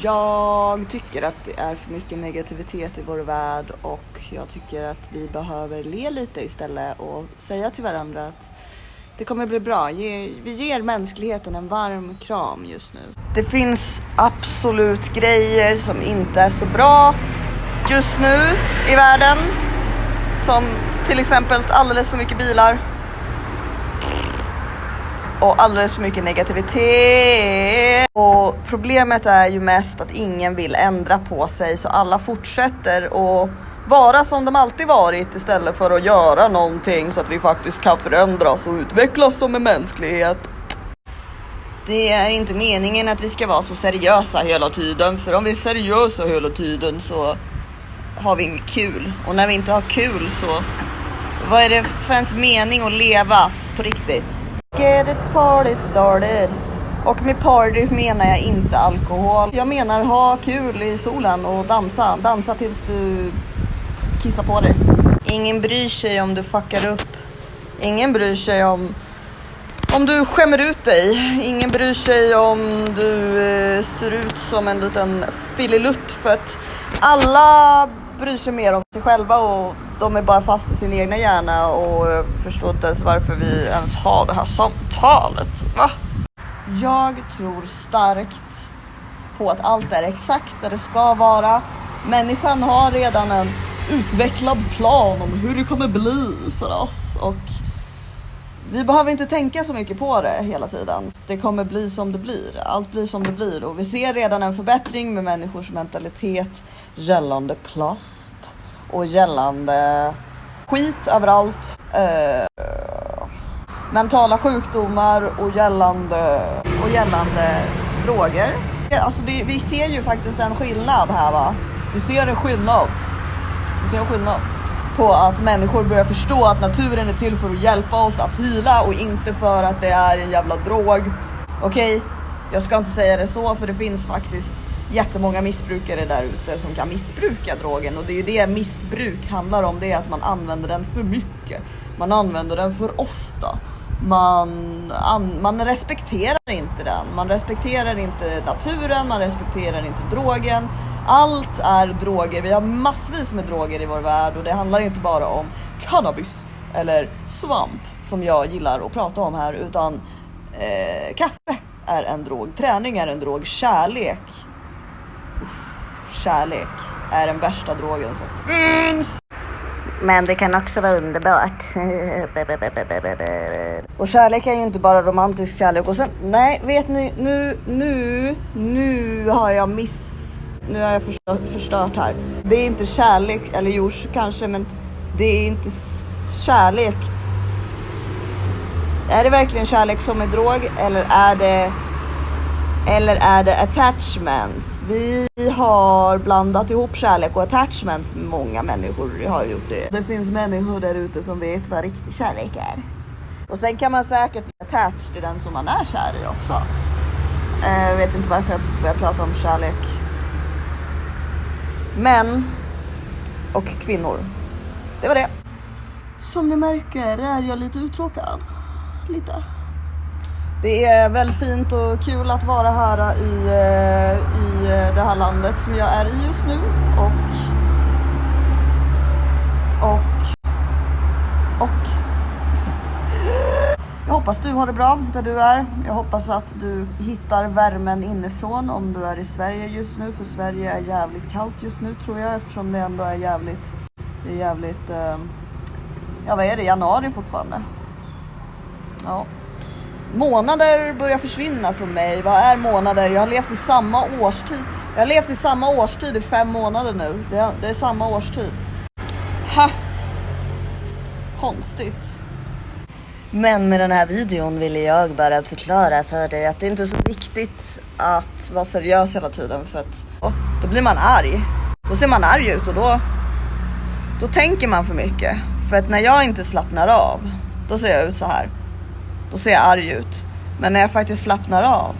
Jag tycker att det är för mycket negativitet i vår värld och jag tycker att vi behöver le lite istället och säga till varandra att det kommer bli bra. Vi ger mänskligheten en varm kram just nu. Det finns absolut grejer som inte är så bra just nu i världen. Som till exempel alldeles för mycket bilar. Och alldeles för mycket negativitet. Och problemet är ju mest att ingen vill ändra på sig. Så alla fortsätter att vara som de alltid varit istället för att göra någonting så att vi faktiskt kan förändras och utvecklas som en mänsklighet. Det är inte meningen att vi ska vara så seriösa hela tiden. För om vi är seriösa hela tiden så har vi inget kul. Och när vi inte har kul så vad är det för ens mening att leva på riktigt? Get it party started. Och med party menar jag inte alkohol. Jag menar ha kul i solen och dansa. Dansa tills du kissar på dig. Ingen bryr sig om du fuckar upp. Ingen bryr sig om du skämmer ut dig. Ingen bryr sig om du ser ut som en liten fililutt. För att alla bryr sig mer om sig själva och de är bara fast i sin egna hjärna och förstår inte ens varför vi ens har det här samtalet. Va? Jag tror starkt på att allt är exakt där det ska vara. Människan har redan en utvecklad plan om hur det kommer bli för oss och vi behöver inte tänka så mycket på det hela tiden. Det kommer bli som det blir. Allt blir som det blir och vi ser redan en förbättring med människors mentalitet gällande plast och gällande skit överallt. Mentala sjukdomar och gällande droger. Alltså vi ser ju faktiskt en skillnad här, va? Vi ser en skillnad på att människor börjar förstå att naturen är till för att hjälpa oss att hila och inte för att det är en jävla drog. Okej, jag ska inte säga det så för det finns faktiskt jättemånga missbrukare där ute som kan missbruka drogen och det är ju det missbruk handlar om, det är att man använder den för mycket. Man använder den för ofta. Man respekterar inte den. Man respekterar inte naturen, man respekterar inte drogen. Allt är droger. Vi har massvis med droger i vår värld och det handlar inte bara om cannabis eller svamp som jag gillar att prata om här utan kaffe är en drog, träning är en drog, kärlek. Kärlek är den värsta drogen som finns. Men det kan också vara underbart. Och kärlek är ju inte bara romantisk kärlek. Och sen, nej, vet ni, nu har jag förstört här. Det är inte kärlek, eller jo kanske, men det är inte kärlek. Är det verkligen kärlek som är drog eller är det attachments? Vi har blandat ihop kärlek och attachments. Många människor har gjort det. Det finns människor där ute som vet vad riktig kärlek är. Och sen kan man säkert bli attached till den som man är kär i också. Jag vet inte varför jag börjar prata om kärlek. Män och kvinnor. Det var det. Som ni märker är jag lite uttråkad. Lite. Det är väl fint och kul att vara här i det här landet som jag är i just nu och jag hoppas du har det bra där du är. Jag hoppas att du hittar värmen inifrån om du är i Sverige just nu, för Sverige är jävligt kallt just nu tror jag, eftersom det ändå är jävligt vad är det, januari fortfarande. Ja. Månader börjar försvinna från mig. Vad är månader? Jag har levt i samma årstid. Jag har levt i samma årstid i 5 månader nu. Det är samma årstid. Ha! Konstigt. Men med den här videon ville jag bara förklara för dig att det inte är så viktigt att vara seriös hela tiden. För att då blir man arg. Då ser man arg ut och då tänker man för mycket. För att när jag inte slappnar av, då ser jag ut så här. Då ser jag arg ut. Men när jag faktiskt slappnar av,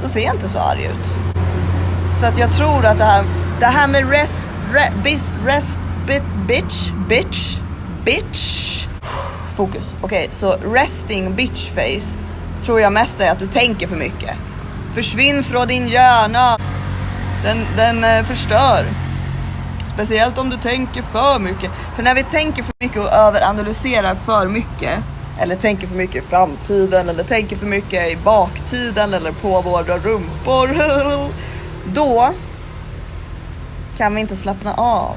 då ser jag inte så arg ut. Så att jag tror att det här med bitch. Fokus. Okej, så resting bitch face tror jag mest är att du tänker för mycket. Försvinn från din hjärna. Den förstör. Speciellt om du tänker för mycket. För när vi tänker för mycket och överanalyserar för mycket, eller tänker för mycket i framtiden, eller tänker för mycket i baktiden eller på våra rumpor, då kan vi inte slappna av.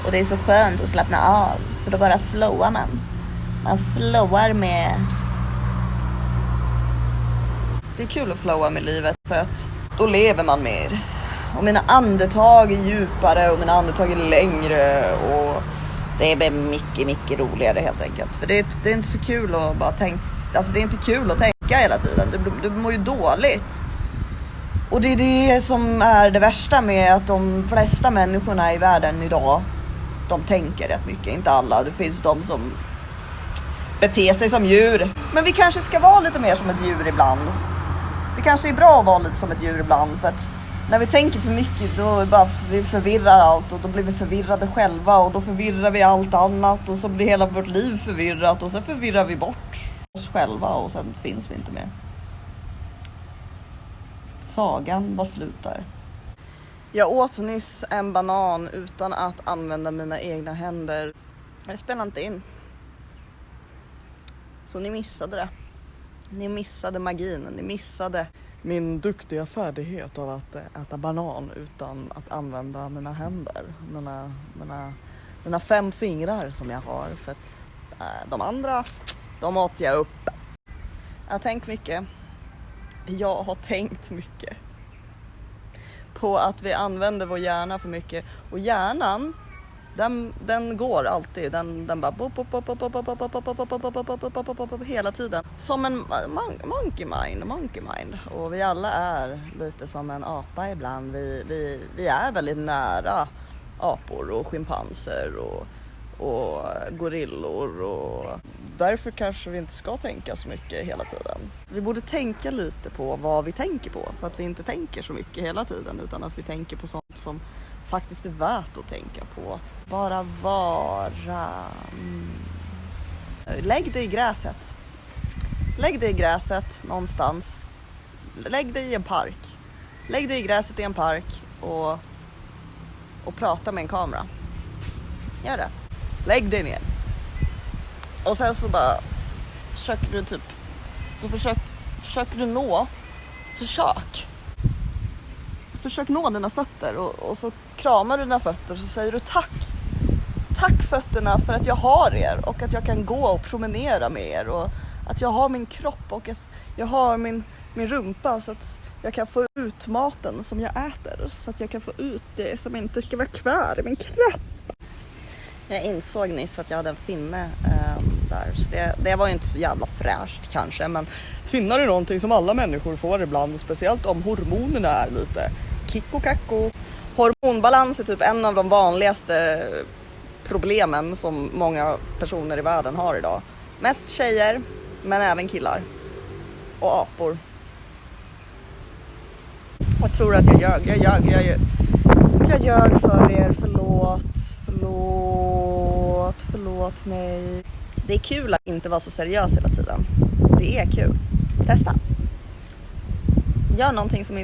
Och det är så skönt att slappna av, för då bara flowar man. Man flowar med. Det är kul att flowa med livet, för att då lever man mer. Och mina andetag är djupare och mina andetag är längre, och det blir mycket roligare helt enkelt. För det är inte så kul att bara tänka. Alltså det är inte kul att tänka hela tiden. Du mår ju dåligt. Och det är det som är det värsta med att de flesta människorna i världen idag, de tänker rätt mycket. Inte alla. Det finns de som beter sig som djur. Men vi kanske ska vara lite mer som ett djur ibland. Det kanske är bra att vara lite som ett djur ibland, för att när vi tänker för mycket då bara vi förvirrar allt, och då blir vi förvirrade själva, och då förvirrar vi allt annat, och så blir hela vårt liv förvirrat, och så förvirrar vi bort oss själva, och sen finns vi inte mer. Sagan var slut där. Jag åt nyss en banan utan att använda mina egna händer. Jag spelar inte in. Så ni missade det. Ni missade magin. Ni missade min duktiga färdighet av att äta banan utan att använda mina händer. Mina 5 fingrar som jag har. För att de andra, de åt jag upp. Jag har tänkt mycket. Jag har tänkt mycket på att vi använder vår hjärna för mycket. Och hjärnan, den går alltid. Den bara hela tiden. Som en monkey mind. Och vi alla är lite som en apa ibland. Vi är väldigt nära apor och schimpanser och gorillor, och därför kanske vi inte ska tänka så mycket hela tiden. Vi borde tänka lite på vad vi tänker på, så att vi inte tänker så mycket hela tiden, utan att vi tänker på sånt som faktiskt är värt att tänka på. Bara vara. Lägg dig i gräset. Lägg dig i gräset någonstans. Lägg dig i en park. Lägg dig i gräset i en park och prata med en kamera. Gör det. Lägg dig ner. Och sen så bara försöker du Försök nå dina fötter, och så kramar du dina fötter, och så säger du tack. Tack fötterna för att jag har er, och att jag kan gå och promenera med er, och att jag har min kropp, och att jag har min rumpa, så att jag kan få ut maten som jag äter, så att jag kan få ut det som inte ska vara kvar i min kropp. Jag insåg nyss att jag hade en finne där, så det var ju inte så jävla fräscht kanske, men finnar är någonting som alla människor får ibland, speciellt om hormonerna är lite kicko-kacko. Hormonbalans är typ en av de vanligaste problemen som många personer i världen har idag. Mest tjejer, men även killar och apor. Jag tror att jag ljög för er, förlåt mig. Det är kul att inte vara så seriös hela tiden. Det är kul. Testa. Gör någonting som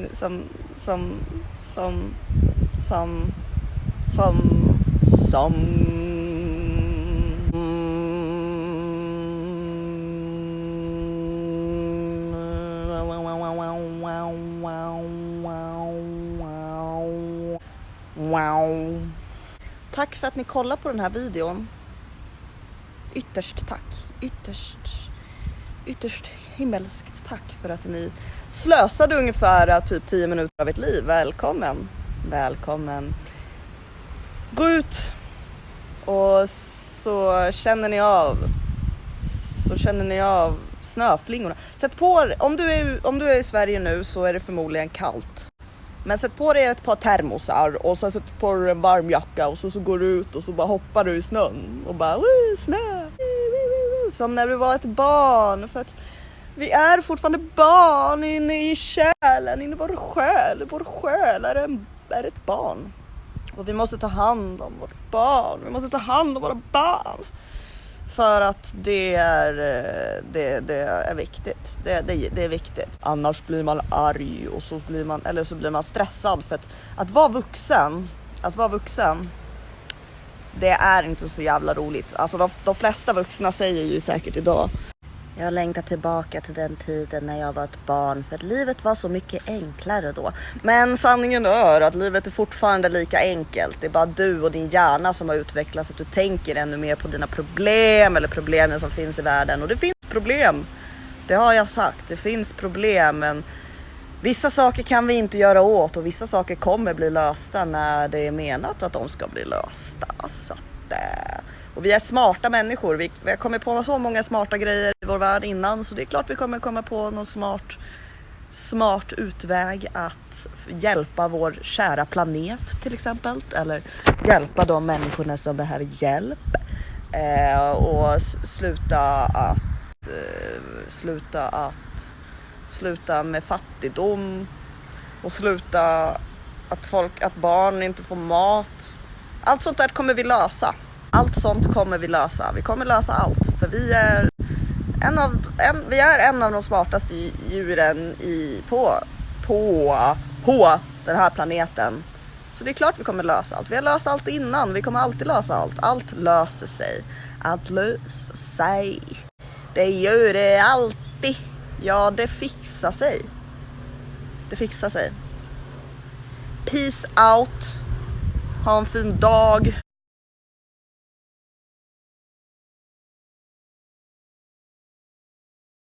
wow. Tack för att ni kollar på den här videon. Ytterst tack. Ytterst himmelskt tack för att ni slösade ungefär typ 10 minuter av ert liv. Välkommen. Gå ut och så känner ni av snöflingorna. Sätt på, om du är i Sverige nu så är det förmodligen kallt. Men sätt på dig ett par termosar och så sätt på dig en varm jacka, och så går du ut och så bara hoppar du i snön och bara snö. Som när du var ett barn, för att vi är fortfarande barn inne i själen, inne i vår själ. Vår själ är ett barn. Och vi måste ta hand om vårt barn. Vi måste ta hand om våra barn. För att det är viktigt. Det är viktigt. Annars blir man arg och så blir man stressad. För att vara vuxen, det är inte så jävla roligt. Alltså de flesta vuxna säger ju säkert idag: jag längtar tillbaka till den tiden när jag var ett barn, för att livet var så mycket enklare då. Men sanningen är att livet är fortfarande lika enkelt. Det är bara du och din hjärna som har utvecklats, att du tänker ännu mer på dina problem eller problemen som finns i världen. Och det finns problem, det har jag sagt. Det finns problem, men vissa saker kan vi inte göra åt, och vissa saker kommer bli lösta när det är menat att de ska bli lösta. Så att, och vi är smarta människor. Vi har kommit på så många smarta grejer i vår värld innan, så det är klart vi kommer komma på någon smart utväg att hjälpa vår kära planet till exempel, eller hjälpa de människorna som behöver hjälp, och sluta med fattigdom, och sluta att barn inte får mat. Allt sånt där kommer vi lösa. Vi kommer lösa allt, för vi är en av de smartaste djuren på den här planeten. Så det är klart vi kommer lösa allt. Vi har löst allt innan, vi kommer alltid lösa allt. Allt löser sig. Det gör det alltid. Ja, det fixar sig. Peace out. Ha en fin dag.